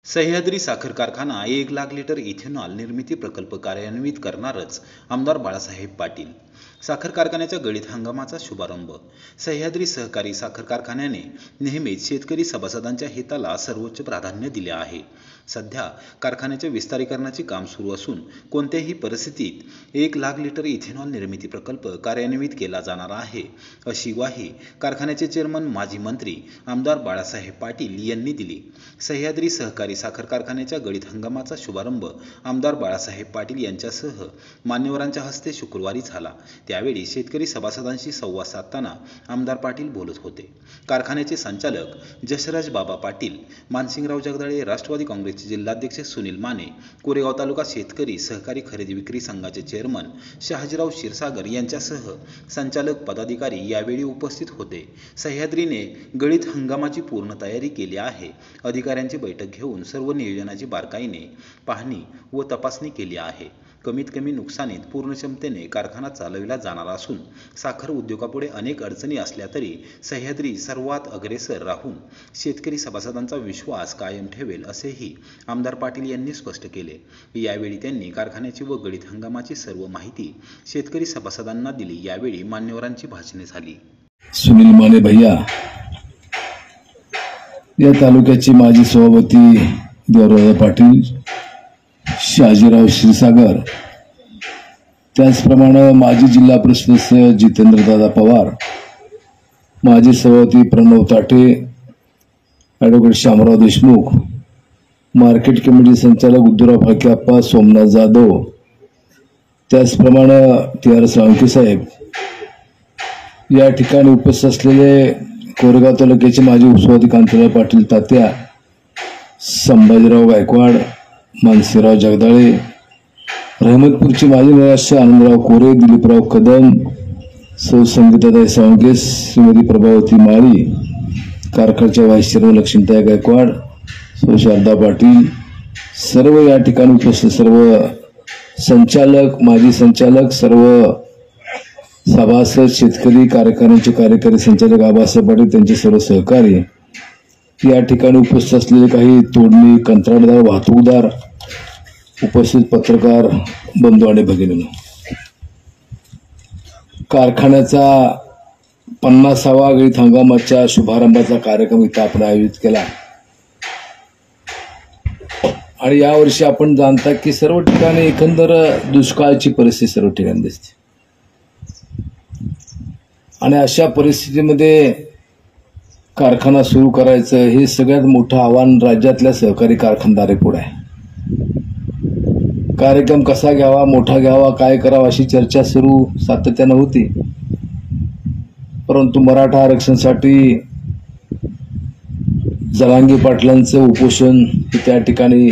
सह्याद्री साखर कारखाना 1,00,000 litre ethanol निर्मिती प्रकल्प कार्यान्वित करणारच आमदार बाळासाहेब पाटील. साखर कारखान्याच्या गळीत हंगामाचा शुभारंभ. सह्याद्री सहकारी साखर कारखान्याने नेहमीच शेतकरी सभासदांच्या हिताला सर्वोच्च प्राधान्य दिले आहे. सध्या कारखान्याच्या विस्तारीकरणाचे काम सुरू असून कोणत्याही परिस्थितीत 1,00,000 लिटर इथेनॉल निर्मिती प्रकल्प कार्यान्वित केला जाणार आहे, अशी ग्वाही कारखान्याचे चेअरमन माजी मंत्री आमदार बाळासाहेब पाटील यांनी दिली. सह्याद्री सहकारी साखर कारखान्याच्या गळीत हंगामाचा शुभारंभ आमदार बाळासाहेब पाटील यांच्यासह मान्यवरांच्या हस्ते शुक्रवारी झाला. त्यावेळी शेतकरी सभासदांशी संवाद साधताना आमदार पाटील बोलत होते. कारखान्याचे संचालक जसराज बाबा पाटील, मानसिंगराव जगदाळे, राष्ट्रवादी काँग्रेसचे जिल्हाध्यक्ष सुनील माने, कोरेगाव तालुका शेतकरी सहकारी खरेदी विक्री संघाचे चेअरमन शहाजीराव क्षीरसागर यांच्यासह संचालक पदाधिकारी यावेळी उपस्थित होते. सह्याद्रीने गळीत हंगामाची पूर्ण तयारी केली आहे. अधिकाऱ्यांची बैठक घेऊन सर्व नियोजनाची बारकाईने पाहणी व तपासणी केली आहे. कमीत कमी नुकसानीत पूर्ण क्षमतेने कारखाना चालविला जाणार असून साखर उद्योगापुढे अनेक अडचणी असल्या तरी सह्याद्री सर्वात अग्रेसर राहून शेतकरी सभासदांचा विश्वास कायम ठेवेल, असेही आमदार पाटील यांनी स्पष्ट केले. यावेळी त्यांनी कारखान्याची व गळीत हंगामाची सर्व माहिती शेतकरी सभासदांना दिली. यावेळी मान्यवरांची भाषणे झाली. सुनील माने भैया, या तालुक्याचे माजी सभापती देवराव पाटील, शहाजीराव क्षीरसागर, त्याचप्रमाणे माजी जिल्हा परिषद सदस्य जितेंद्रदादा पवार, माजी सभापती प्रणव ताटे, advocate Shamrao Deshmukh, market committee संचालक उद्धवराव फाळके, सोमनाथ जाधव, त्याचप्रमाणे TR साळुंखे साहेब, या ठिकाणी उपस्थित असलेले कोरेगाव तालुक्याचे माजी उपसभापती कांतीराव पाटील तात्या, संभाजीराव गायकवाड, मानसिंगराव जगदाळे, रहमतपूरचे माजी नगराध्यक्ष आनंदराव कोरे, दिलीपराव कदम, सौ संगीताताई साळुंखे, श्रीमती प्रभावती माळी, कारखान्याच्या व्हाईस चेअरमन लक्ष्मीताई गायकवाड, सौ शारदा पाटील, सर्व या ठिकाणी उपस्थित सर्व संचालक, माजी संचालक, सर्व सभासद, शेतकरी कारखान्याचे कार्यकारी संचालक आबासाहेब पाटील, त्यांचे सर्व सहकारी, या ठिकाणी उपस्थित असलेले काही तोडणी, कंत्राटदार, वाहतूकदार, उपस्थित पत्रकार बंधू आणि भगिनींनो, कारखान्याचा 50वा गळीत हंगामाच्या शुभारंभाचा कार्यक्रम इथं आपण आयोजित केला. आणि यावर्षी आपण जाणता की सर्व ठिकाणी एकंदर दुष्काळाची परिस्थिती सर्व ठिकाणी दिसते. आणि अशा परिस्थितीमध्ये कारखाना सुरू करायचं हे सगळ्यात मोठं आव्हान राज्यातल्या सहकारी कारखानदारापुढे आहे. कार्यक्रम कसा घ्यावा, मोठा घ्यावा, काय करावा अशी चर्चा सुरू सातत्यानं होती. परंतु मराठा आरक्षणासाठी जरांगे पाटलांचं उपोषण हे त्या ठिकाणी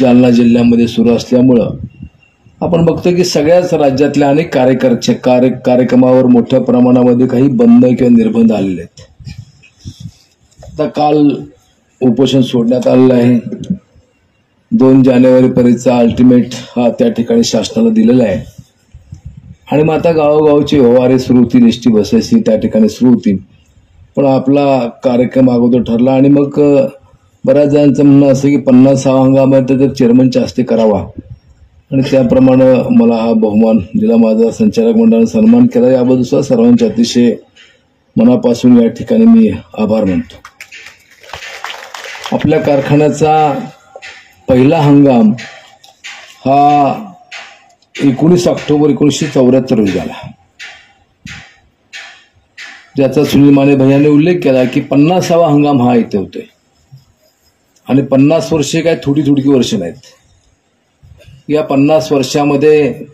जालना जिल्ह्यामध्ये सुरू असल्यामुळं आपण बघतो की सगळ्याच राज्यातल्या अनेक कार्यक्रमावर मोठ्या प्रमाणामध्ये काही बंद किंवा निर्बंध आलेले आहेत. आता काल उपोषण सोडण्यात आलेलं आहे. 2 जानेवारीपर्यंतचा अल्टिमेट हा त्या ठिकाणी शासनाला दिलेला आहे. आणि मग आता गावोगावचे व्यवहार सुरू होतील, एसटी बसायची त्या ठिकाणी सुरू होतील. पण आपला कार्यक्रम अगोदर ठरला आणि मग बऱ्याच जणांचं म्हणणं असं की 50वा हंगामात तर चेअरमनच्या हस्ते करावा आणि त्याप्रमाणे मला हा बहुमान दिला. माझा संचालक मंडळाने सन्मान केला. याबद्दल सर्वांचे अतिशय मनापासून या ठिकाणी मी आभार मानतो. आपल्या कारखान्याचा पहिला हंगाम हा 19 ऑक्टोबर 1974 रोजी झाला, ज्याचा सुनील माने भैयाने उल्लेख केला की 50वा हंगाम हा इथे होतोय. आणि 50 वर्षे काय थोडी वर्ष नाहीत. या 50 वर्षामध्ये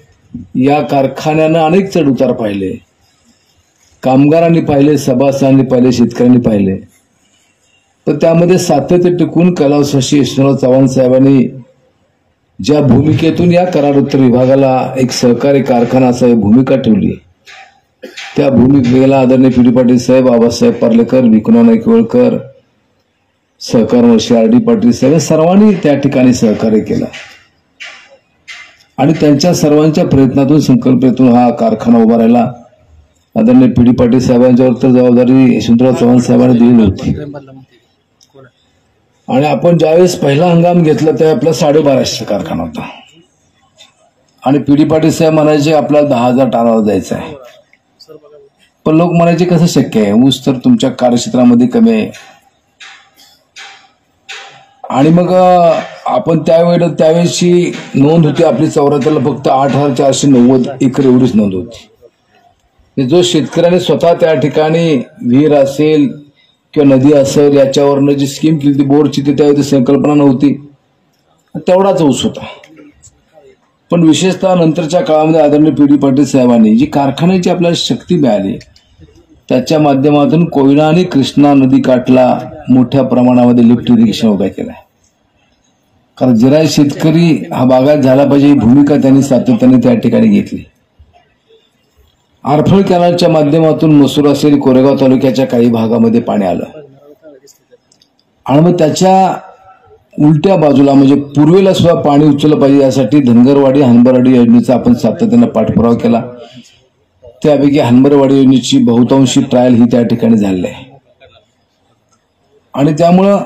या कारखान्यानं अनेक चढउतार पाहिले, कामगारांनी पाहिले, सभासदांनी पाहिले, शेतकऱ्यांनी पाहिले. तर त्यामध्ये सातत्य टिकून कैलासवासी यशवंतराव चव्हाण साहेबांनी ज्या भूमिकेतून या करारोत्तर विभागाला एक सहकारी कारखाना असा भूमिका ठेवली, त्या भूमिकेला आदरणीय PD पाटील साहेब, आबासाहेब पार्लेकर, विकुना नाईकवळकर, सहकार मंत्री RD पाटील साहेब सर्वांनी त्या ठिकाणी सहकार्य केलं. आणि त्यांच्या सर्वांच्या प्रयत्नातून, संकल्पनेतून हा कारखाना उभा राहिला. आदरणीय PD पाटील साहेबांच्यावर तर जबाबदारी यशवंतराव चव्हाण साहेबांनी दिली होती. आणि आपण ज्यावेळेस पहिला हंगाम घेतला त्यावेळी आपला 1250 कारखाना होता आणि पीडी पाटील साहेब म्हणायचे आपल्याला 10,000 टनावर जायचं आहे. पण लोक म्हणायचे कसं शक्य आहे, ऊस तर तुमच्या कार्यक्षेत्रामध्ये कमी आहे. आणि मग आपण त्यावेळेची नोंद होती आपली 74ला फक्त 8,490 एकर एवढीच नोंद होती. जो शेतकऱ्याने स्वतः त्या ठिकाणी विहीर असेल किंवा नदी असेल याच्यावरनं जी स्कीम केली ती बोरची, ती त्यावेळी संकल्पना नव्हती, तेवढाच ऊस होता. पण विशेषतः नंतरच्या काळामध्ये आदरणीय पीडी पाटील साहेबांनी जी कारखान्याची आपल्याला शक्ती मिळाली त्याच्या माध्यमातून कोयना आणि कृष्णा नदी काठला मोठ्या प्रमाणामध्ये लिफ्ट इरिगेशन उभा केलाय. कारण जिरायत शेतकरी हा बागायत झाला पाहिजे ही भूमिका त्यांनी सातत्याने त्या ठिकाणी घेतली. आरफळ कॅनलच्या माध्यमातून मसूर असेल कोरेगाव तालुक्याच्या काही भागामध्ये पाणी आलं आणि मग त्याच्या उलट्या बाजूला म्हणजे पूर्वेला सुद्धा पाणी उचललं पाहिजे यासाठी धनगरवाडी हनबरवाडी योजनेचा आपण सातत्याने पाठपुरावा केला. त्यापैकी हनबरवाडी योजनेची बहुतांशी ट्रायल ही त्या ठिकाणी झालेली आहे. आणि त्यामुळं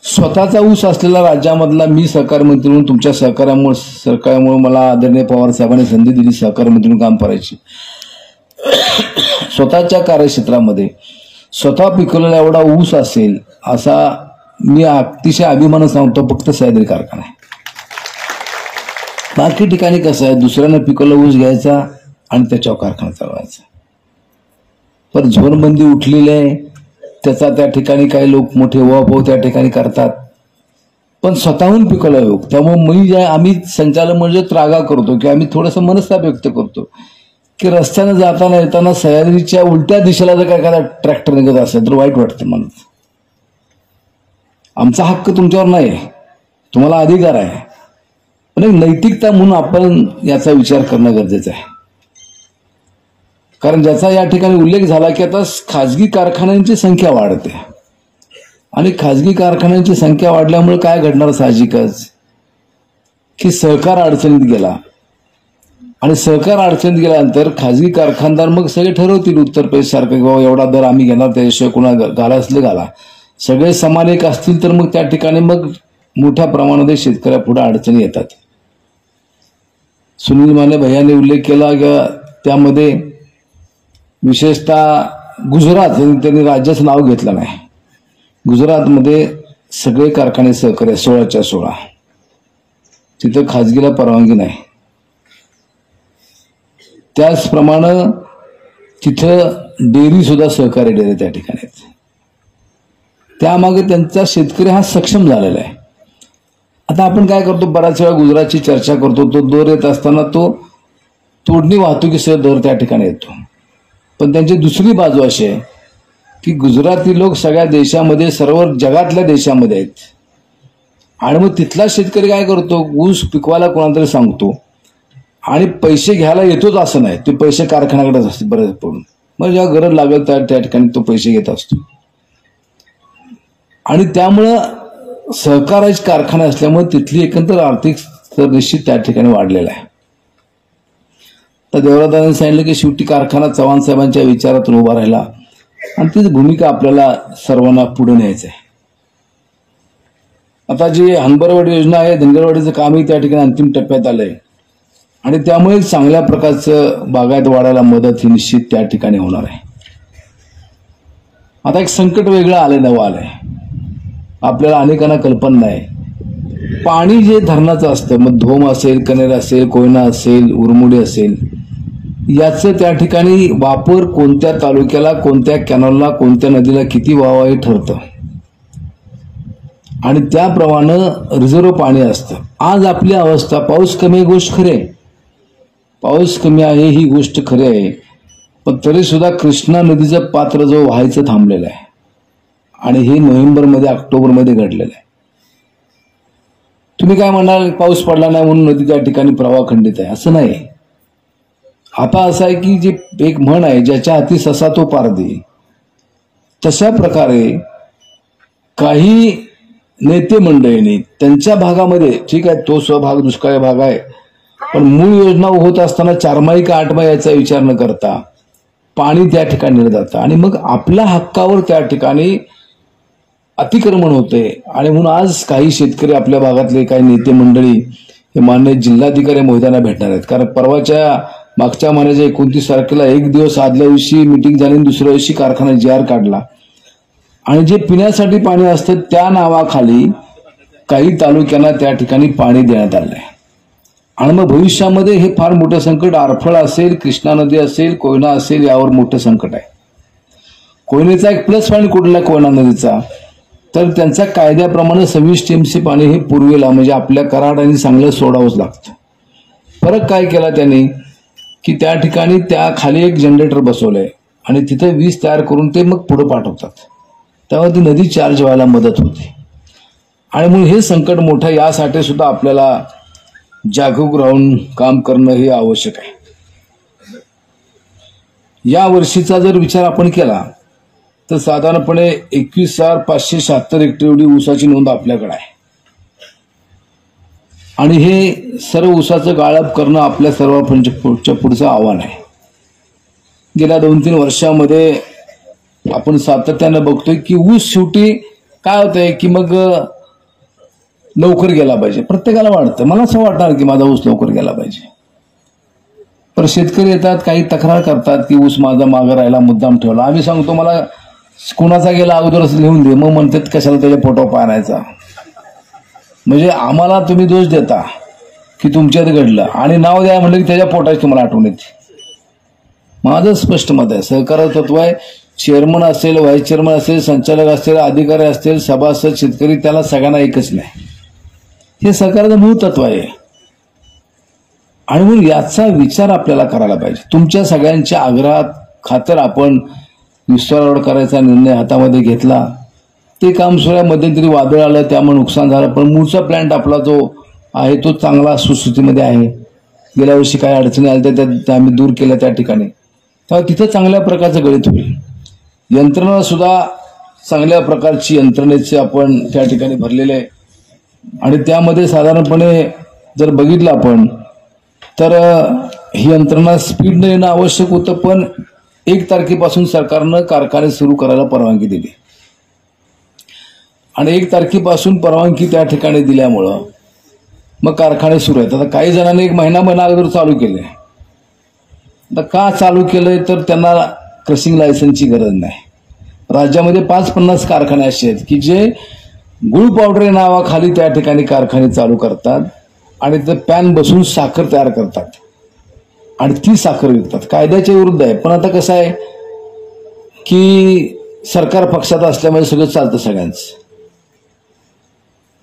स्वतःचा ऊस असलेला राज्यामधला मी सहकार मंत्री म्हणून तुमच्या सहकार्यामुळे मला आदरणीय पवार साहेबांनी संधी दिली सहकार मंत्री म्हणून काम करायची. स्वतःच्या कार्यक्षेत्रामध्ये स्वतः पिकवलेला एवढा ऊस असेल असा मी अतिशय अभिमानानं सांगतो फक्त सह्याद्री कारखाना आहे. बाकी ठिकाणी कसं आहे, दुसऱ्यानं पिकवलेला ऊस घ्यायचा आणि त्याच्यावर कारखाना चालवायचा. पण झोनबंदी उठलेली आहे, त्याचा त्या ठिकाणी काही लोक मोठे उहापोह त्या ठिकाणी करतात, पण स्वतःहून पिकवला योग. त्यामुळे आम्ही संचालक म्हणजे त्रागा करतो की आम्ही थोडंसं मनस्ताप व्यक्त करतो की रस्त्यानं जाताना येताना सह्याद्रीच्या उलट्या दिशेला जर काय एखादा ट्रॅक्टर निघत असेल तर वाईट वाटतं मला. आमचा हक्क तुमच्यावर नाही, तुम्हाला अधिकार आहे, पण एक नैतिकता म्हणून आपण याचा विचार करणं गरजेचं आहे. कारण ज्याचा या ठिकाणी उल्लेख झाला की आता खाजगी कारखान्यांची संख्या वाढते आणि खाजगी कारखान्यांची संख्या वाढल्यामुळे काय घडणार साहजिकच की सहकार अडचणीत गेला आणि सहकार अडचणीत गेल्यानंतर खाजगी कारखानदार मग सगळे ठरवतील उत्तर प्रदेश सारखं किंवा एवढा दर आम्ही घेणार त्याशिवाय कुणा घाला असले घाला, सगळे समान एक असतील तर मग त्या ठिकाणी मग मोठ्या प्रमाणामध्ये शेतकऱ्यापुढे अडचणी येतात. सुनील माने भैयाने उल्लेख केला की त्यामध्ये विशेषतः गुजरात त्यांनी राज्याचं नाव घेतलं नाही, गुजरातमध्ये सगळे कारखाने सहकार्य 16च्या 16 तिथं खाजगीला परवानगी नाही. त्याचप्रमाणे तिथं डेअरी सुद्धा सहकारी डेअरी त्या ठिकाणी आहेत. त्यामागे त्यांचा शेतकरी हा सक्षम झालेला आहे. आता आपण काय करतो, बऱ्याच वेळा गुजरातची चर्चा करतो, तो दर येत असताना तो तोडणी वाहतुकीसह दर त्या ठिकाणी येतो. पण त्यांची दुसरी बाजू अशी आहे की गुजराती लोक सगळ्या देशामध्ये सर्व जगातल्या देशामध्ये आहेत आणि मग तिथला शेतकरी काय करतो, ऊस पिकवायला कोणाला तरी सांगतो आणि पैसे घ्यायला येतोच असं नाही, ते पैसे कारखान्याकडेच असते बरेच पडून, मग जेव्हा गरज लागेल त्या ठिकाणी तो पैसे घेत असतो. आणि त्यामुळं सहकाराचे कारखाने असल्यामुळे तिथली एकंदर आर्थिक स्तर निश्चित त्या ठिकाणी वाढलेला आहे. तर देवरादांनी सांगितलं की शेवटी कारखाना चव्हाण साहेबांच्या विचारातून उभा राहिला आणि तीच भूमिका आपल्याला सर्वांना पुढे न्यायचं आहे. आता जी हनबरवाडी योजना आहे, धनगरवाडीचं कामही त्या ठिकाणी अंतिम टप्प्यात आलंय आणि त्यामुळे चांगल्या प्रकारचं बागायत वाढायला मदत ही निश्चित त्या ठिकाणी होणार आहे. आता एक संकट वेगळं आलंय, नवं आलंय, आपल्याला अनेकांना कल्पना नाही. पाणी जे धरणाचं असतं, मग धोम असेल, कनेर असेल, कोयना असेल, उरमुडी असेल, याचं त्या ठिकाणी वापर कोणत्या तालुक्याला, कोणत्या कॅनलला, कोणत्या नदीला किती व्हावं हे ठरतं आणि त्याप्रमाणे रिझर्व्ह पाणी असतं. आज आपली अवस्था, पाऊस कमी आहे गोष्ट खरी आहे, पाऊस कमी आहे ही गोष्ट खरी आहे, पण तरी सुद्धा कृष्णा नदीचं पात्र जो व्हायचं थांबलेलं आहे आणि हे नोव्हेंबरमध्ये ऑक्टोबरमध्ये घडलेलं आहे. तुम्ही काय म्हणाल, पाऊस पडला नाही म्हणून नदी त्या ठिकाणी प्रवाह खंडित आहे, असं नाही. आता असं आहे की जी एक म्हण आहे, ज्याच्या हाती ससा तो पारधी, तशा प्रकारे काही नेते मंडळींनी त्यांच्या भागामध्ये, ठीक आहे तो स्वभाग दुष्काळी भाग आहे, पण मूळ योजना होत असताना 4 माही का 8 माही याचा विचार न करता पाणी त्या ठिकाणी नेलं जातं आणि मग आपल्या हक्कावर त्या ठिकाणी अतिक्रमण होते आणि म्हणून आज काही शेतकरी आपल्या भागातले काही नेते मंडळी हे मान्य जिल्हाधिकारी महोदयांना भेटणार आहेत. कारण परवाच्या मागच्या महिन्याच्या 29 तारखेला एक दिवस आदल्या दिवशी मिटिंग झाली आणि दुसऱ्या दिवशी कारखाना JR काढला आणि जे पिण्यासाठी पाणी असतं त्या नावाखाली काही तालुक्यांना त्या ठिकाणी पाणी देण्यात आलं आहे. आणि मग भविष्यामध्ये हे फार मोठं संकट आरफळा असेल, कृष्णा नदी असेल, कोयना असेल, यावर मोठं संकट आहे. कोयनेचा एक प्लस पॉईंट कुठला कोयना नदीचा, तर त्यांच्या कायद्याप्रमाणे 26 TMC पाणी हे पूर्वेला म्हणजे आपल्या कराड आणि सांगलीला सोडावंच लागतं. फरक काय केला त्यांनी की त्या ठिकाणी त्या खाली एक जनरेटर बसवलंय आणि तिथे वीज तयार करून ते मग पुढे पाठवतात. तेव्हा ती नदी चार्ज व्हायला मदत होते. आणि म्हणून हे संकट मोठं, यासाठी सुद्धा आपल्याला जागरूक राहून काम करणं हे आवश्यक आहे. या वर्षीचा जर विचार आपण केला तर साधारणपणे 21,576 हेक्टर एवढी ऊसाची नोंद आपल्याकडे आहे. आणि हे सर्व ऊसाचं गाळप करणं आपल्या सर्वांच्या पुढचं आव्हान आहे. गेल्या 2-3 वर्षामध्ये आपण सातत्यानं बघतोय की ऊस शेवटी काय होतंय की मग लवकर गेला पाहिजे. प्रत्येकाला वाटतं, मला असं वाटणार की माझा ऊस लवकर गेला पाहिजे. पण शेतकरी येतात, काही तक्रार करतात की ऊस माझा मागं राहिला, मुद्दाम ठेवला. आम्ही सांगतो मला कुणाचा गेला अगोदरच लिहून दे. मग म्हणतात कशाला त्याच्या फोटो पाहायचा. म्हणजे आम्हाला तुम्ही दोष देता की तुमच्यात घडलं आणि नाव द्या म्हणलं की त्याच्या पोटाची तुम्हाला आठवण येते. माझं स्पष्ट मत आहे, सहकार्य तत्व आहे. चेअरमन असेल, व्हाईस चेअरमन असेल, संचालक असतील, अधिकारी असतील, सभासद, शेतकरी, त्याला सगळ्यांना एकच नाही. हे सहकार्याचं मूळ तत्व आहे. आणि म्हणून याचा विचार आपल्याला करायला पाहिजे. तुमच्या सगळ्यांच्या आग्रहात खातर आपण विस्तार करायचा निर्णय हातामध्ये घेतला. ते काम सुरू मध्यंतरी वादळ आलं, त्यामुळे नुकसान झालं. पण मूळचा प्लॅन्ट आपला जो आहे तो चांगला सुस्थितीमध्ये आहे. गेल्या वर्षी काही अडचणी आल्या त्या आम्ही दूर केल्या त्या ठिकाणी. तेव्हा तिथं चांगल्या प्रकारचं गळीत होईल. यंत्रणा सुद्धा चांगल्या प्रकारची यंत्रणेचे आपण त्या ठिकाणी भरलेले आहे. आणि त्यामध्ये साधारणपणे जर बघितलं आपण तर ही यंत्रणा स्पीडनं येणं आवश्यक होतं. पण 1 तारखेपासून सरकारनं कारखाने सुरू करायला परवानगी दिली आणि 1 तारखेपासून परवानगी त्या ठिकाणी दिल्यामुळं मग कारखाने सुरू आहेत. आता काही जणांनी 1 महिना अगोदर चालू केले. आता का चालू केलंय तर त्यांना क्रशिंग लायसन्सची गरज नाही. राज्यामध्ये 5-50 कारखाने असे आहेत की जे गुळ पावडर या नावाखाली त्या ठिकाणी कारखाने चालू करतात आणि ते पॅन बसून साखर तयार करतात आणि ती साखर विकतात. कायद्याच्या विरुद्ध आहे. पण आता कसं आहे की सरकार पक्षात असल्यामुळे सगळं चालतं सगळ्यांचं.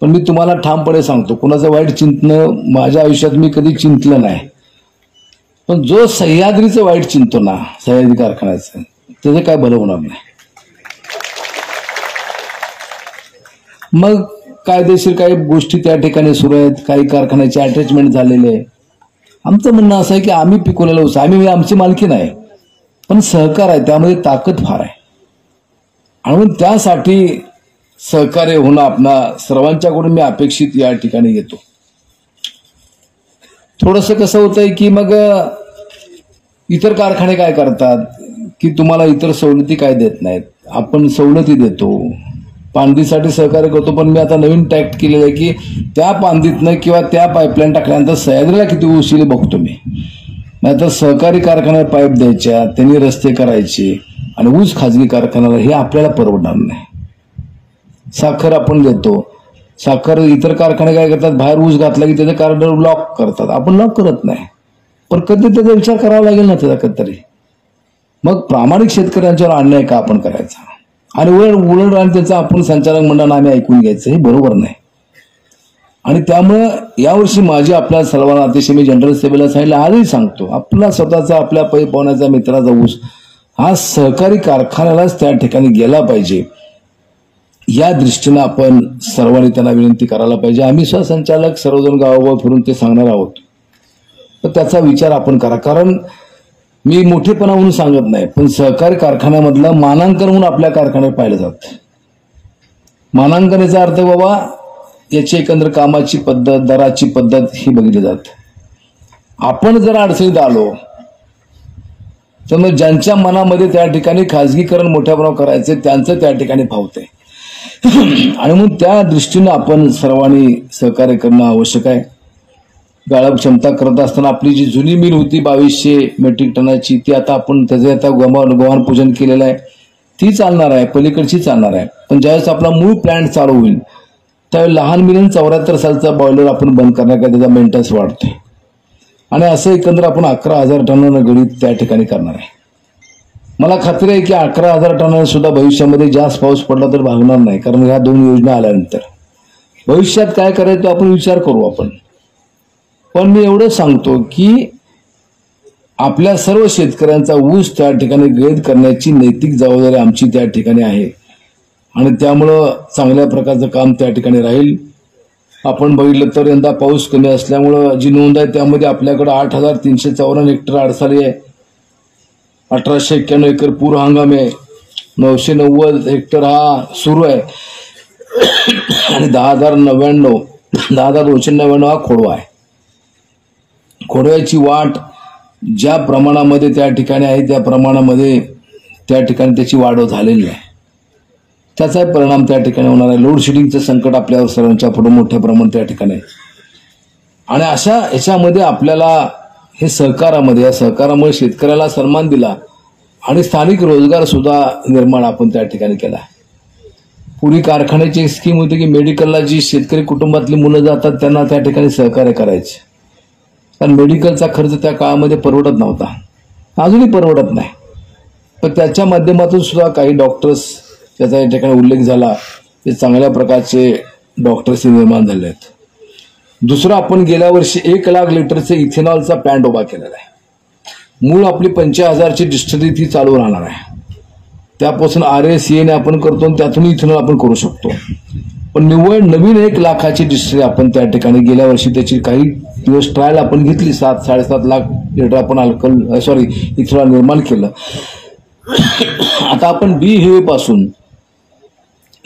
पण मी तुम्हाला ठामपणे सांगतो, कुणाचं वाईट चिंतन माझ्या आयुष्यात मी कधी चिंतलं नाही. पण जो सह्याद्रीचं वाईट चिंतो ना, सह्याद्री कारखान्याचं, त्याचं काय भलं होणार नाही. मग कायदेशीर काही गोष्टी त्या ठिकाणी सुरू आहेत, काही कारखान्याचे अटॅचमेंट झालेले आहे. आमचं म्हणणं असं आहे की आम्ही पिकवलेलं ऊस, आमची मालकी नाही, पण सहकार आहे, त्यामध्ये ताकद फार आहे. आणि म्हणून त्यासाठी सहकार्य होणं आपणा सर्वांच्याकडून मी अपेक्षित या ठिकाणी घेतो. थोडंसं कसं होतंय की मग इतर कारखाने काय करतात की तुम्हाला इतर सवलती काय देत नाहीत, आपण सवलती देतो, पांदीसाठी सहकार्य करतो. पण मी आता नवीन टॅक्ट केलेलं आहे की त्या पांदीतनं किंवा त्या पाईपलाईन टाकल्यानंतर सह्याद्रीला किती ऊस येईल बघतो मी. नाहीतर सहकारी कारखान्याला पाईप द्यायच्या, त्यांनी रस्ते करायचे आणि ऊस खाजगी कारखान्याला, हे आपल्याला परवडणार नाही. साखर आपण देतो, साखर इतर कारखाने काय करतात, बाहेर ऊस घातला की त्याचं कार्ड लॉक करतात, आपण लॉक करत नाही. पण कधी त्याचा विचार करावा लागेल ना त्याचा कधीतरी. मग प्रामाणिक शेतकऱ्यांच्यावर अन्याय का आपण करायचा आणि उलट आणि त्याचं आपण संचालक मंडळानं आम्ही ऐकून घ्यायचं, हे बरोबर नाही. आणि त्यामुळं यावर्षी माझी आपल्या सर्वांना अतिशय, मी जनरल सेवेला सांगितलं, आजही सांगतो, आपला स्वतःचा आपल्या पै पाहुण्याचा मित्राचा ऊस हा सहकारी कारखान्यालाच त्या ठिकाणी गेला पाहिजे, या दृष्टीनं आपण सर्वांनी त्यांना विनंती करायला पाहिजे. आम्ही सहसंचालक सर्वजण गावोगाव फिरून ते सांगणार आहोत. तर त्याचा विचार आपण करा. कारण मी मोठेपणा म्हणून सांगत नाही, पण सहकारी कारखान्यामधलं मानांकन म्हणून आपल्या कारखान्यात पाहिलं जातं. मानांकन याचा अर्थ बाबा याची एकंदर कामाची पद्धत, दराची पद्धत ही बघितली जाते. आपण जर अडचणीत आलो तर मग ज्यांच्या मनामध्ये त्या ठिकाणी खाजगीकरण मोठ्या प्रमाणावर करायचे त्यांचं त्या ठिकाणी फावतंय. आणि मग त्या दृष्टीनं आपण सर्वांनी सहकार्य करणं आवश्यक आहे. गाळप क्षमता करत असताना आपली जी जुनी मिल होती 2200 मेट्रिक टनाची, ती आता आपण त्याचे आता गव्हाण पूजन केलेलं आहे, ती चालणार आहे, पलीकडची चालणार आहे. पण ज्यावेळेस आपला मूळ प्लांट चालू होईल त्यावेळी लहान मिलन 74 सालचा बॉयलर आपण बंद करणार का, त्याचा मेंटेनन्स वाढतोय. आणि असं एकंदर आपण 11,000 टनानं गणित त्या ठिकाणी करणार आहे. मला खात्री आहे की 11,000 टनानं सुद्धा भविष्यामध्ये जास्त पाऊस पडला तर भागणार नाही, कारण ह्या 2 योजना आल्यानंतर भविष्यात काय करायचं आपण विचार करू आपण. पण मी एवढं सांगतो की आपल्या सर्व शेतकऱ्यांचा ऊस त्या ठिकाणी गळीत करण्याची नैतिक जबाबदारी आमची त्या ठिकाणी आहे आणि त्यामुळं चांगल्या प्रकारचं काम त्या ठिकाणी राहील. आपण बघितलं तर यंदा पाऊस कमी असल्यामुळं जी नोंद आहे त्यामध्ये आपल्याकडे 8,354 हेक्टर अडसाली आहे, 1,891 एकर पूर हंगाम आहे, 990 हेक्टर हा सुरू आहे आणि 10,299 हा खोडवा आहे. खोडव्याची वाट ज्या प्रमाणामध्ये त्या ठिकाणी आहे त्या प्रमाणामध्ये त्या ठिकाणी त्याची वाढ झालेली आहे. त्याचा परिणाम त्या ठिकाणी होणार आहे. लोड शेडिंगचं संकट आपल्यावर सर्वांच्या पुढे मोठ्या प्रमाणात त्या ठिकाणी आहे. आणि अशा ह्याच्यामध्ये आपल्याला हे सहकारामध्ये, या सहकारामुळे शेतकऱ्याला सन्मान दिला आणि स्थानिक रोजगार सुद्धा निर्माण आपण त्या ठिकाणी केला. पूर्वी कारखान्याची एक स्कीम होती की मेडिकलला जी शेतकरी कुटुंबातली मुलं जातात त्यांना त्या ठिकाणी सहकार्य करायचे, कारण मेडिकलचा खर्च त्या काळामध्ये परवडत नव्हता, अजूनही परवडत नाही. पण त्याच्या माध्यमातून सुद्धा काही डॉक्टर्स, त्याचा या ठिकाणी उल्लेख झाला, ते चांगल्या प्रकारचे डॉक्टर्स निर्माण झाले आहेत. दुसरं, आपण गेल्या वर्षी 1,00,000 लिटरचे इथेनॉलचा प्लॅन्ट उभा केलेला आहे. मूळ आपली 50,000ची डिस्टिलरी ती चालू राहणार आहे. त्यापासून RACA आपण करतो आणि त्यातून इथेनॉल आपण करू शकतो. पण निव्वळ नवीन 1,00,000ची डिस्टिलरी आपण त्या ठिकाणी गेल्या वर्षी त्याची काही दिवस ट्रायल आपण घेतली. 7-7.5 लाख लिटर आपण इथेनॉल निर्माण केलं. आता आपण बी हेवे पासून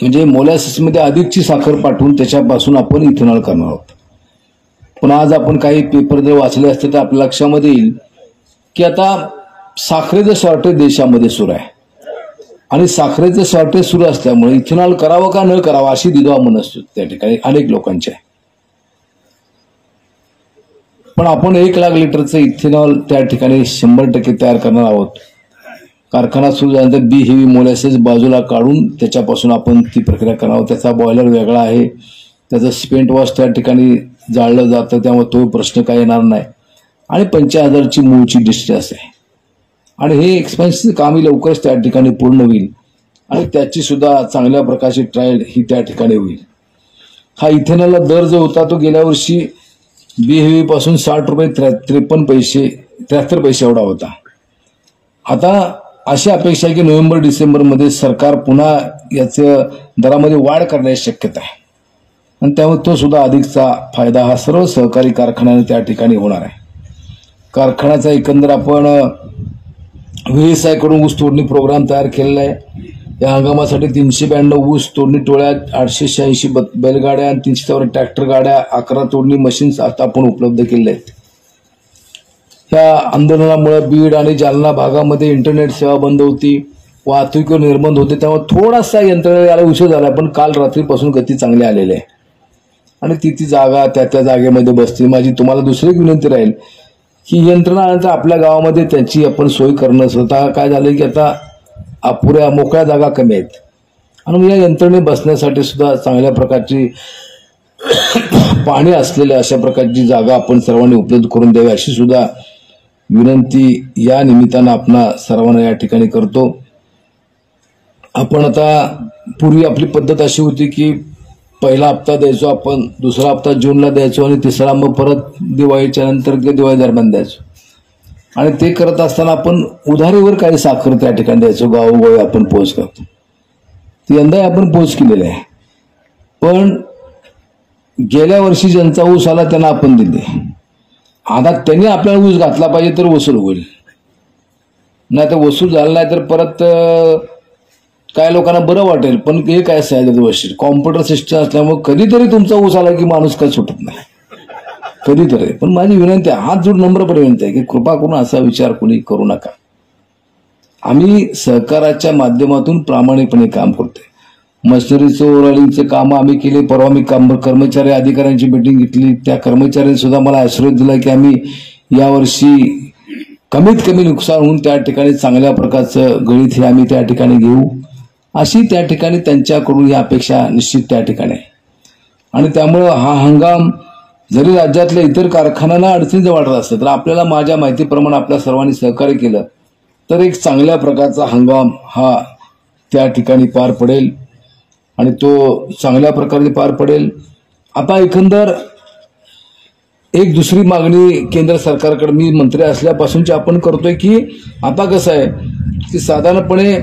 म्हणजे मोलॅसिसमध्ये अधिकची साखर पाठवून त्याच्यापासून आपण इथेनॉल करणार आहोत. पण आज आपण काही पेपर जर वाचले असते तर आपल्या लक्षामध्ये येईल की आता साखरेचं शॉर्टेज देशामध्ये सुरू आहे आणि साखरेचं शॉर्टेज सुरू असल्यामुळे इथेनॉल करावं का न करावं अशी द्विधा मनस्थिती त्या ठिकाणी अनेक लोकांची आहे. पण आपण 1,00,000 लिटरचं इथेनॉल त्या ठिकाणी 100% तयार करणार आहोत. कारखाना सुरू झाल्यानंतर बी हेवी मोलॅसिस बाजूला काढून त्याच्यापासून आपण ती प्रक्रिया करणार आहोत. त्याचा बॉयलर वेगळा आहे, त्याचं स्पेंट वॉश त्या ठिकाणी जाळलं जातं, त्यामुळे तो प्रश्न काय येणार नाही. आणि 50,000ची मूळची डिस्ट्री असे आणि हे एक्सपेन्सिव्ह कामही लवकरच त्या ठिकाणी पूर्ण होईल आणि त्याची सुद्धा चांगल्या प्रकारची ट्रायल ही त्या ठिकाणी होईल. हा इथेनॉलला दर जो होता तो गेल्या वर्षी बी हेवी पासून 60 रुपये 53 पैसे एवढा होता. आता अशी अपेक्षा आहे की नोव्हेंबर-डिसेंबरमध्ये सरकार पुन्हा याचं दरामध्ये वाढ करण्याची शक्यता आहे आणि त्यामुळे तो सुद्धा अधिकचा फायदा हा सर्व सहकारी कारखान्याने त्या ठिकाणी होणार आहे. कारखान्याचा एकंदर आपण VSI कडून ऊस तोडणी प्रोग्राम तयार केलेला आहे. या हंगामासाठी 392 ऊस तोडणी टोळ्या, 886 बैलगाड्या आणि 300 ट्रॅक्टर गाड्या, 11 तोडणी मशीन्स आता आपण उपलब्ध केले आहेत. या आंदोलनामुळे बीड आणि जालना भागामध्ये इंटरनेट सेवा बंद होती, वाहतुकीवर निर्बंध होते, त्यामुळे थोडासा यंत्रणेला उशीर झाला. पण काल रात्रीपासून गती चांगली आलेली आहे आणि ती जागा त्या जागेमध्ये बसते. माझी तुम्हाला दुसरी विनंती राहील की यंत्रणा आल्यानंतर आपल्या गावामध्ये त्याची आपण सोय करणं. स्वतः काय झालं की आता अपुऱ्या मोकळ्या जागा कमी आहेत आणि या यंत्रणे बसण्यासाठी सुद्धा चांगल्या प्रकारची पाणी असलेल्या अशा प्रकारची जागा आपण सर्वांनी उपलब्ध करून द्यावी अशी सुद्धा विनंती या निमित्तानं आपणा सर्वांना या ठिकाणी करतो. आपण आता पूर्वी आपली पद्धत अशी होती की पहिला हप्ता द्यायचो आपण, दुसरा हप्ता जूनला द्यायचो आणि तिसरा मग परत दिवाळीच्या नंतर दिवाळी दरम्यान द्यायचो आणि ते करत असताना आपण उधारीवर काही साखर त्या ठिकाणी द्यायचो, गावोगावी आपण पोच करतो. यंदाही आपण पोच केलेले आहे. पण गेल्या वर्षी ज्यांचा ऊस आला त्यांना आपण दिले. आता त्यांनी आपल्याला ऊस घातला पाहिजे तर वसूल होईल, नाही तर वसूल झाला नाही तर परत काय लोकांना बरं वाटेल. पण हे काय वैशिष्ट्य कॉम्प्युटर सिस्टम असल्यामुळे कधीतरी तुमचा ऊस आला की माणूस काय सुटत नाही, कधीतरी. पण माझी विनंती आहे, हात जोड नम्र विनंती आहे की कृपा करून असा विचार कोणी करू नका. आम्ही सहकाराच्या माध्यमातून प्रामाणिकपणे काम करतोय. मशिनरीचं ओव्हरऑलिंगचे कामं आम्ही केले. परवा मी कर्मचारी अधिकाऱ्यांची मीटिंग घेतली. त्या कर्मचाऱ्यांनी सुद्धा मला आश्वासन दिलं की आम्ही यावर्षी कमीत कमी नुकसान होऊन त्या ठिकाणी चांगल्या प्रकारचं गळीत हे आम्ही त्या ठिकाणी घेऊ, अशी त्या ठिकाणी त्यांच्याकडून ही अपेक्षा निश्चित त्या ठिकाणी आहे. आणि त्यामुळं हा हंगाम जरी राज्यातल्या इतर कारखान्यांना अडचणीचं वाटत असतं तर आपल्याला माझ्या माहितीप्रमाणे आपल्या सर्वांनी सहकार्य केलं तर एक चांगल्या प्रकारचा हंगाम हा त्या ठिकाणी पार पडेल आणि तो चांगल्या प्रकारे पार पडेल. आता एकंदर एक दुसरी मागणी केंद्र सरकारकडे मी मंत्री असल्यापासूनची आपण करतोय की आता कसं आहे की साधारणपणे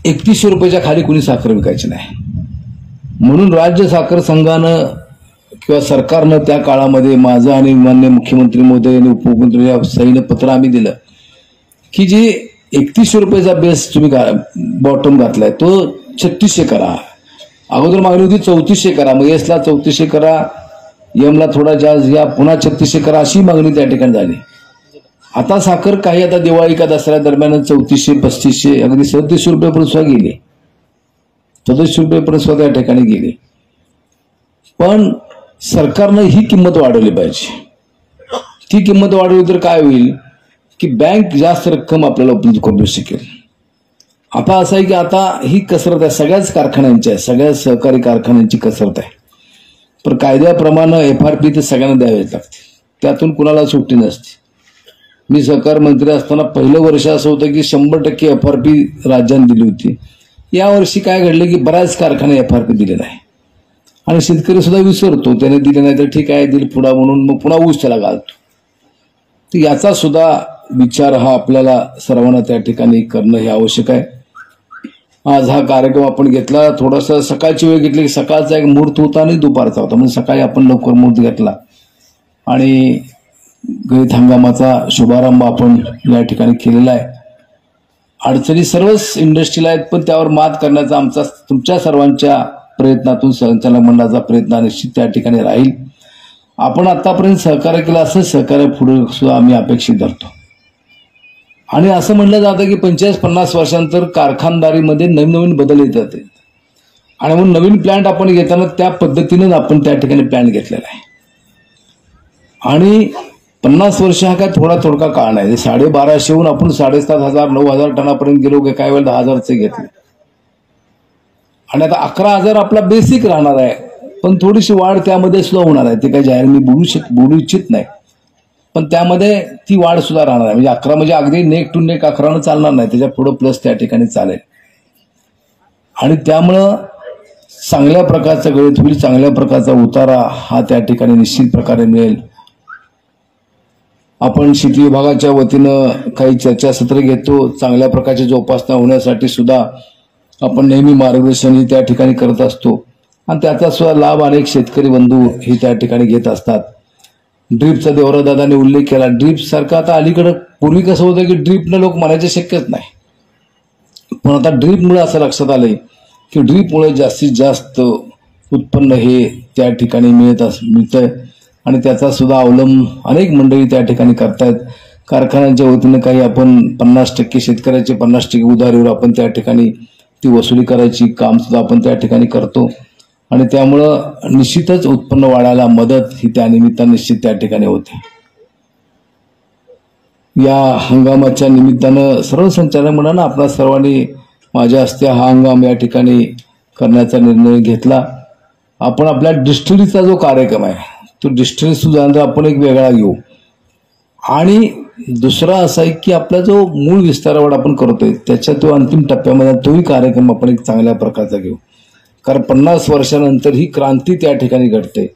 3100 रुपयाच्या खाली कुणी साखर विकायची नाही, म्हणून राज्य साखर संघानं किंवा सरकारनं त्या काळामध्ये माझं आणि माननीय मुख्यमंत्री महोदय आणि उपमुख्यमंत्री या सहीनं पत्र आम्ही दिलं की जे 3100 रुपयाचा बेस तुम्ही बॉटम घातलाय तो 3600 करा. अगोदर मागणी होती 3400 करा, मग एसला 3400 करा, यमला थोडा जास्त या पुन्हा 3600 करा, अशी मागणी त्या ठिकाणी झाली. आता साखर काही आता दिवाळी का दसऱ्या दरम्यान 3400 3500 अगदी 3700 रुपयेपर्यंत सुद्धा गेले, 3700 रुपयेपर्यंत सुद्धा त्या ठिकाणी गेले. पण सरकारनं ही किंमत वाढवली पाहिजे. ती किंमत वाढवली तर काय होईल की बँक जास्त रक्कम आपल्याला उपलब्ध करू शकेल. आता असं आहे की आता ही कसरत आहे सगळ्याच कारखान्यांची आहे, सगळ्या सहकारी कारखान्यांची कसरत आहे. पण कायद्याप्रमाणे FRP तर सगळ्यांना द्यावेच लागते, त्यातून कुणाला सुट्टी नसते. मी सहकार मंत्री असताना पहिलं वर्ष असं होतं की 100% FRP राज्याने दिली होती. यावर्षी काय घडलं की बऱ्याच कारखाने FRP दिले नाही आणि शेतकरी सुद्धा विसरतो, त्याने दिले नाही तर ठीक आहे दिल पुढा म्हणून मग पुन्हा ऊस त्याला घालतो. तर याचा सुद्धा विचार हा आपल्याला सर्वांना त्या ठिकाणी करणं हे आवश्यक आहे. आज हा कार्यक्रम आपण घेतला, थोडासा सकाळची वेळ घेतली की सकाळचा एक मुहूर्त होता आणि दुपारचा होता, म्हणजे सकाळी आपण लवकर मुहूर्त घेतला आणि गळीत हंगामाचा शुभारंभ आपण या ठिकाणी केलेला आहे. अडचणी सर्वच इंडस्ट्रीला आहेत, पण त्यावर मात करण्याचा आमचा तुमच्या सर्वांच्या प्रयत्नातून संचालक मंडळाचा प्रयत्न निश्चित त्या ठिकाणी राहील. आपण आतापर्यंत सहकार्य केलं असं सहकार्य पुढे सुद्धा आम्ही अपेक्षित धरतो. आणि असं म्हटलं जातं की 45-50 वर्षांतर कारखानदारीमध्ये नवीन नवीन बदल येतात आणि म्हणून नवीन प्लांट आपण घेताना त्या पद्धतीनं आपण त्या ठिकाणी प्लांट घेतलेला आहे. आणि 50 वर्ष हा काय थोडा काळ नाही. 1250हून आपण 7,500-9,000 टनापर्यंत गेलो, काही वेळेला 10,000चे घेतले आणि आता 11,000 आपला बेसिक राहणार आहे. पण थोडीशी वाढ त्यामध्ये सुद्धा होणार आहे, ते काही जाहीर मी बोलू इच्छित नाही, पण त्यामध्ये ती वाढ सुद्धा राहणार आहे. म्हणजे 11 म्हणजे अगदी नेक टू नेक 11 चालणार नाही, त्याच्या पुढे प्लस त्या ठिकाणी चालेल. आणि त्यामुळं चांगल्या प्रकारचा गळीत होईल, चांगल्या प्रकारचा उतारा हा त्या ठिकाणी निश्चित प्रकारे मिळेल. आपण शेती विभागाच्या वतीनं काही चर्चासत्र घेतो, चांगल्या प्रकारची जोपासना होण्यासाठी सुद्धा आपण नेहमी मार्गदर्शन ही त्या ठिकाणी करत असतो आणि त्याचा सुद्धा लाभ अनेक शेतकरी बंधू हे त्या ठिकाणी घेत असतात. ड्रीपचा देवरादादाने उल्लेख केला. ड्रीप सारखं आता अलीकडं पूर्वी कसं होतं की ड्रीपनं लोक म्हणायचे शक्यच नाही, पण आता ड्रीपमुळे असं लक्षात आलंय की ड्रीपमुळे जास्तीत जास्त उत्पन्न हे त्या ठिकाणी मिळतंय आणि त्याचा सुद्धा अवलंब अनेक मंडळी त्या ठिकाणी करतायत. कारखान्यांच्या वतीनं काही आपण 50% शेतकऱ्याचे 50% उधारीवर आपण त्या ठिकाणी ती वसुली करायची काम सुद्धा आपण त्या ठिकाणी करतो आणि त्यामुळं निश्चितच उत्पन्न वाढायला मदत ही त्या निमित्तानं निश्चित त्या ठिकाणी होते. या हंगामाच्या निमित्तानं सर्व संचालक मंडळानं आपल्या सर्वांनी माझ्या हस्ते हा हंगाम या ठिकाणी करण्याचा निर्णय घेतला. आपण आपल्या डिस्टिलरीचा जो कार्यक्रम आहे तो डिस्टिलरी सुद्धा आपण एक वेगळा घेऊ आणि दुसरा असा आहे की आपला जो मूळ विस्तारावर आपण करतोय त्याच्या तो अंतिम टप्प्यामध्ये तोही कार्यक्रम आपण एक चांगल्या प्रकारचा घेऊ, कारण 50 वर्षानंतर ही क्रांती त्या ठिकाणी घडते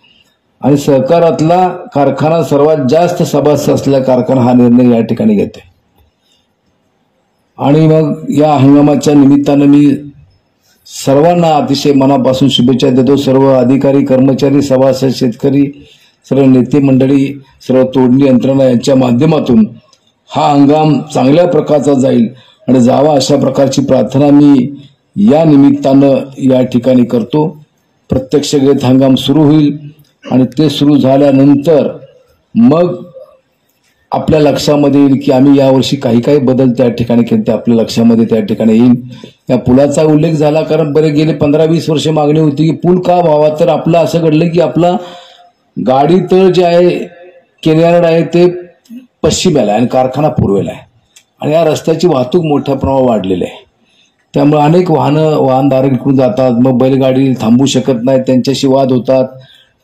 आणि सहकारातला कारखाना सर्वात जास्त सभासद असलेला कारखाना हा निर्णय या ठिकाणी घेते. आणि मग या हंगामाच्या निमित्तानं मी सर्वांना अतिशय मनापासून शुभेच्छा देतो. सर्व अधिकारी कर्मचारी सभासद शेतकरी सर्व नेते मंडळी सर्व तोडणी यंत्रणा यांच्या माध्यमातून हा हंगाम चांगल्या प्रकारचा जाईल आणि जावा अशा प्रकारची प्रार्थना मी या निमित्तानं या ठिकाणी करतो. प्रत्यक्ष गळीत हंगाम सुरू होईल आणि ते सुरू झाल्यानंतर मग आपल्या लक्षामध्ये येईल की आम्ही यावर्षी काही काही बदल त्या ठिकाणी केले ते आपल्या लक्षामध्ये त्या ठिकाणी येईल. या पुलाचा उल्लेख झाला कारण बरे गेले 15-20 वर्ष मागणी होती की पूल का व्हावा. तर आपलं असं घडलं की आपला गाडी तळ जे आहे केनियार्ड आहे ते पश्चिमेला आहे आणि कारखाना पूर्वेला आहे आणि या रस्त्याची वाहतूक मोठ्या प्रमाणावर वाढलेली आहे. त्यामुळे अनेक वाहनधारक इकडून जातात, मग बैलगाडी थांबू शकत नाही, त्यांच्याशी वाद होतात,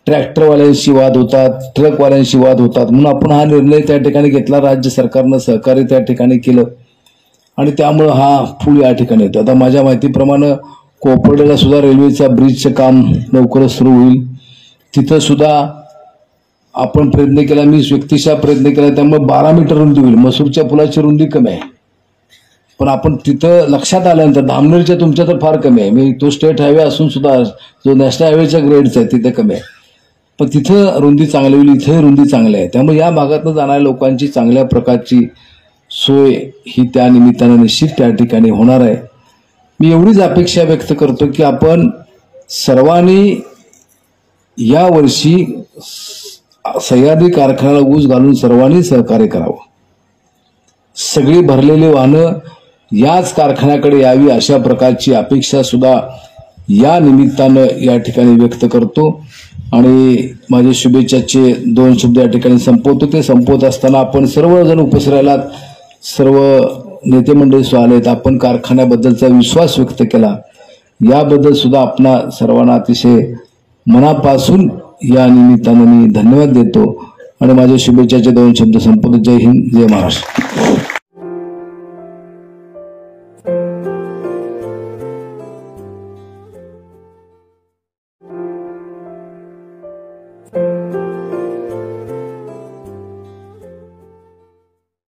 ट्रॅक्टरवाल्यांशी वाद होतात, ट्रकवाल्यांशी वाद होतात. म्हणून आपण हा निर्णय त्या ठिकाणी घेतला. राज्य सरकारनं सहकार्य त्या ठिकाणी केलं आणि त्यामुळं हा पूल या ठिकाणी येतो. आता माझ्या माहितीप्रमाणे कोपर्डेला सुद्धा रेल्वेचा ब्रिजचं काम लवकरच सुरू होईल. तिथं सुद्धा आपण प्रयत्न केला, मी व्यक्तिशः प्रयत्न केला, त्यामुळे 12 मीटर रुंदी होईल. मसूरच्या पुलाची रुंदी कमी आहे पण आपण तिथं लक्षात आल्यानंतर धामनेरच्या तुमच्या तर फार कमी आहे. मी तो स्टेट हायवे असून सुद्धा जो नॅशनल हायवेच्या ग्रेडचा आहे तिथे कमी आहे, पण तिथं रुंदी चांगली होईल, इथे रुंदी चांगली आहे. त्यामुळे या भागातनं जाणाऱ्या लोकांची चांगल्या प्रकारची सोय ही त्या निमित्तानं निश्चित त्या ठिकाणी होणार आहे. मी एवढीच अपेक्षा व्यक्त करतो की आपण सर्वांनी यावर्षी सह्याद्री कारखान्याला ऊस घालून सर्वांनी सहकार्य करावं. सगळी भरलेली वाहनं याच कारखान्याकडे यावी अशा प्रकारची अपेक्षा सुद्धा या निमित्तानं या ठिकाणी व्यक्त करतो आणि माझे शुभेच्छाचे 2 शब्द या ठिकाणी संपवतो. ते संपवत असताना आपण सर्वजण उपस्थित राहिलात, सर्व नेते मंडळी आलेत, आपण कारखान्याबद्दलचा विश्वास व्यक्त केला, याबद्दल सुद्धा आपणा सर्वांना अतिशय मनापासून या निमित्तानं मी धन्यवाद देतो आणि माझ्या शुभेच्छाचे 2 शब्द संपवतो. जय हिंद, जय महाराष्ट्र.